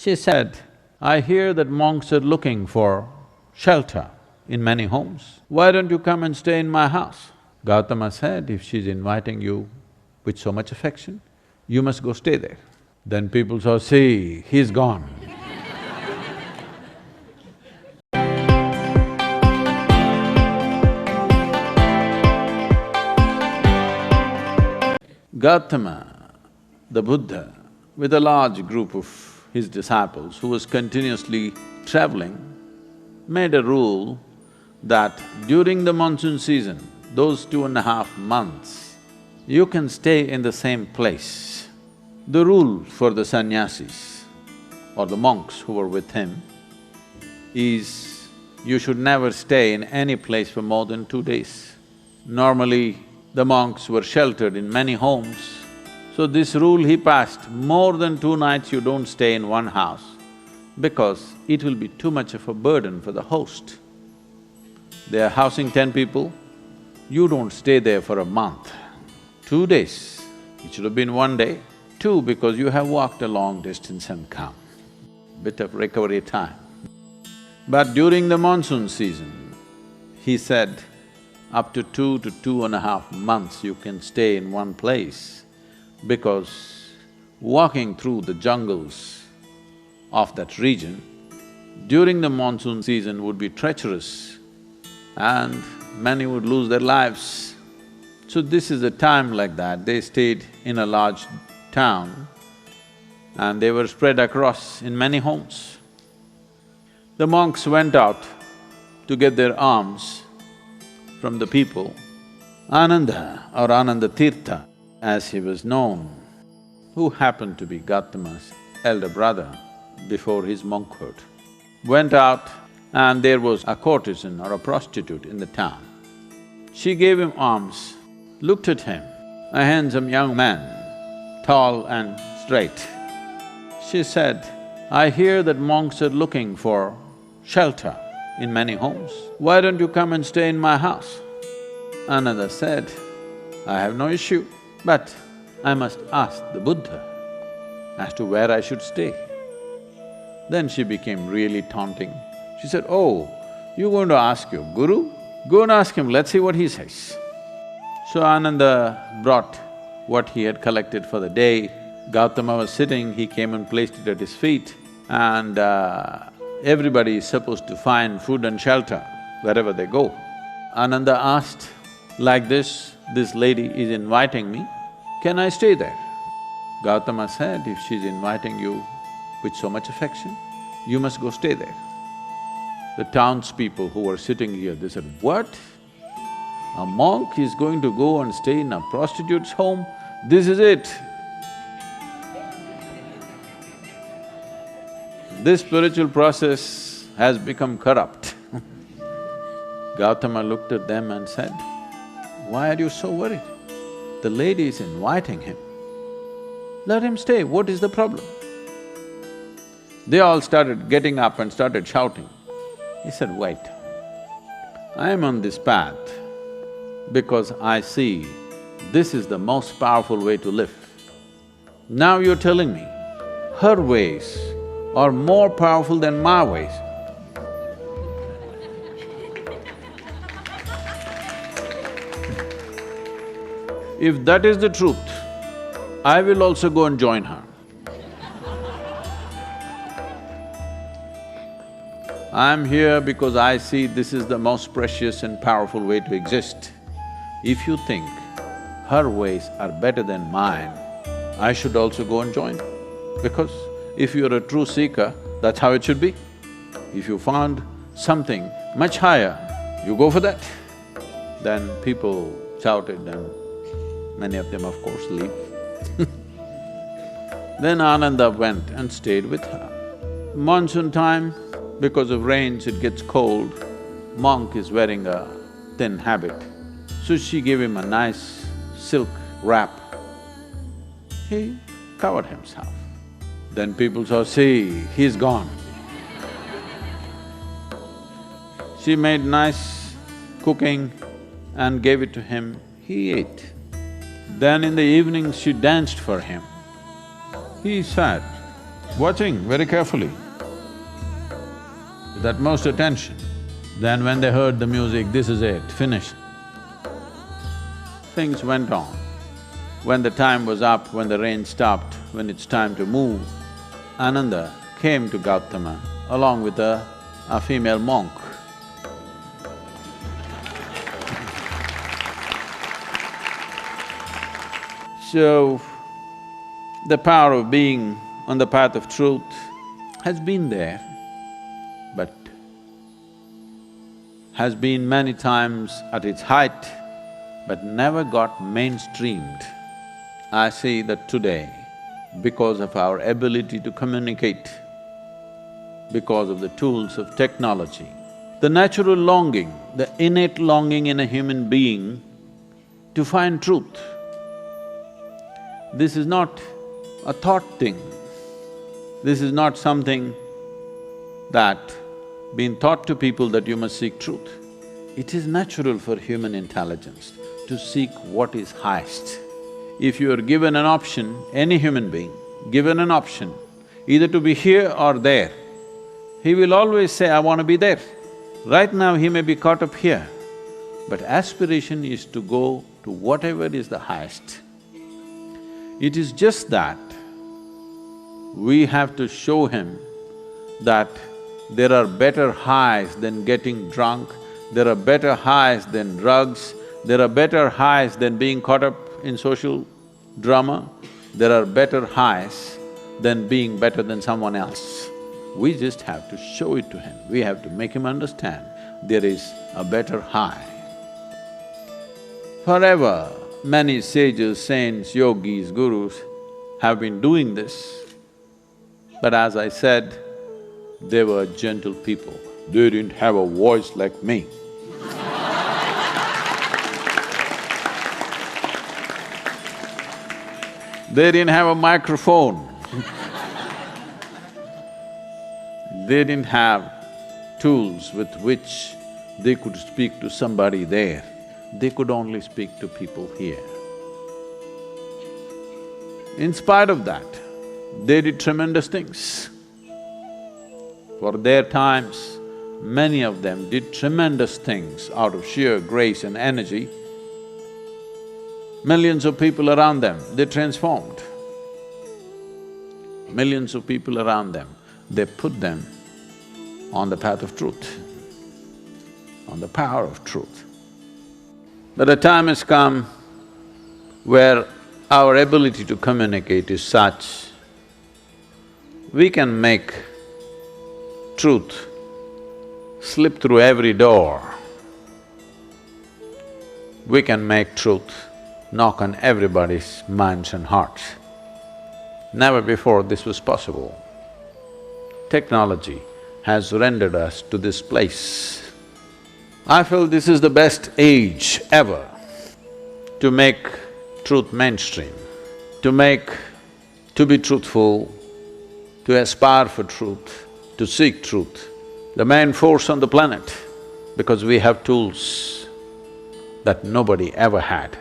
She said, "I hear that monks are looking for shelter in many homes. Why don't you come and stay in my house?" Gautama said, "If she's inviting you with so much affection, you must go stay there." Then people saw, "See, he's gone." Gautama the Buddha, with a large group of his disciples who was continuously traveling, made a rule that during the monsoon season, those 2.5 months, you can stay in the same place. The rule for the sannyasis or the monks who were with him is you should never stay in any place for more than 2 days. Normally, the monks were sheltered in many homes, so this rule he passed, more than 2 nights you don't stay in one house because it will be too much of a burden for the host. They are housing 10 people, you don't stay there for a month. 2 days, it should have been 1 day. 2, because you have walked a long distance and come, bit of recovery time. But during the monsoon season, he said, up to 2 to 2.5 months you can stay in one place because walking through the jungles of that region during the monsoon season would be treacherous and many would lose their lives. So this is a time like that, they stayed in a large town and they were spread across in many homes. The monks went out to get their alms from the people. Ananda or Ananda Tirtha, as he was known, who happened to be Gautama's elder brother before his monkhood, went out and there was a courtesan or a prostitute in the town. She gave him alms, looked at him, a handsome young man, tall and straight. She said, "I hear that monks are looking for shelter in many homes. Why don't you come and stay in my house?" Ananda said, "I have no issue, but I must ask the Buddha as to where I should stay." Then she became really taunting. She said, "Oh, you're going to ask your guru? Go and ask him, let's see what he says." So Ananda brought what he had collected for the day. Gautama was sitting, he came and placed it at his feet and everybody is supposed to find food and shelter wherever they go. Ananda asked, "Like this lady is inviting me, can I stay there?" Gautama said, "If she's inviting you with so much affection, you must go stay there." The townspeople who were sitting here, they said, "What? A monk is going to go and stay in a prostitute's home? This is it." This spiritual process has become corrupt. Gautama looked at them and said, "Why are you so worried? The lady is inviting him. Let him stay, what is the problem?" They all started getting up and started shouting. He said, "Wait, I am on this path because I see this is the most powerful way to live. Now you're telling me her ways are more powerful than my ways. If that is the truth, I will also go and join her. I'm here because I see this is the most precious and powerful way to exist. If you think her ways are better than mine, I should also go and join. Because if you're a true seeker, that's how it should be. If you found something much higher, you go for that." Then people shouted and many of them of course leave. Then Ananda went and stayed with her. Monsoon time, because of rains it gets cold, monk is wearing a thin habit. So she gave him a nice silk wrap. He covered himself. Then people saw, "See, he's gone." She made nice cooking and gave it to him, he ate. Then in the evening she danced for him. He sat watching very carefully, with utmost attention. Then when they heard the music, this is it, finished. Things went on. When the time was up, when the rain stopped, when it's time to move, Ananda came to Gautama along with a female monk. So, the power of being on the path of truth has been there, but has been many times at its height, but never got mainstreamed. I see that today, because of our ability to communicate, because of the tools of technology, the natural longing, the innate longing in a human being to find truth, this is not a thought thing. This is not something that been taught to people that you must seek truth. It is natural for human intelligence to seek what is highest. If you are given an option, any human being, given an option, either to be here or there, he will always say, I want to be there. Right now he may be caught up here, but aspiration is to go to whatever is the highest. It is just that we have to show him that there are better highs than getting drunk, there are better highs than drugs, there are better highs than being caught up in social drama, there are better highs than being better than someone else. We just have to show it to him, we have to make him understand there is a better high. Forever, many sages, saints, yogis, gurus have been doing this, but as I said, they were gentle people. They didn't have a voice like me. They didn't have a microphone. They didn't have tools with which they could speak to somebody there. They could only speak to people here. In spite of that, they did tremendous things. For their times, many of them did tremendous things out of sheer grace and energy. Millions of people around them, they transformed. Millions of people around them, they put them on the path of truth, on the power of truth. But a time has come where our ability to communicate is such, we can make truth slip through every door. We can make truth knock on everybody's minds and hearts. Never before this was possible. Technology has rendered us to this place. I feel this is the best age ever to make truth mainstream, to be truthful, to aspire for truth, to seek truth, the main force on the planet, because we have tools that nobody ever had.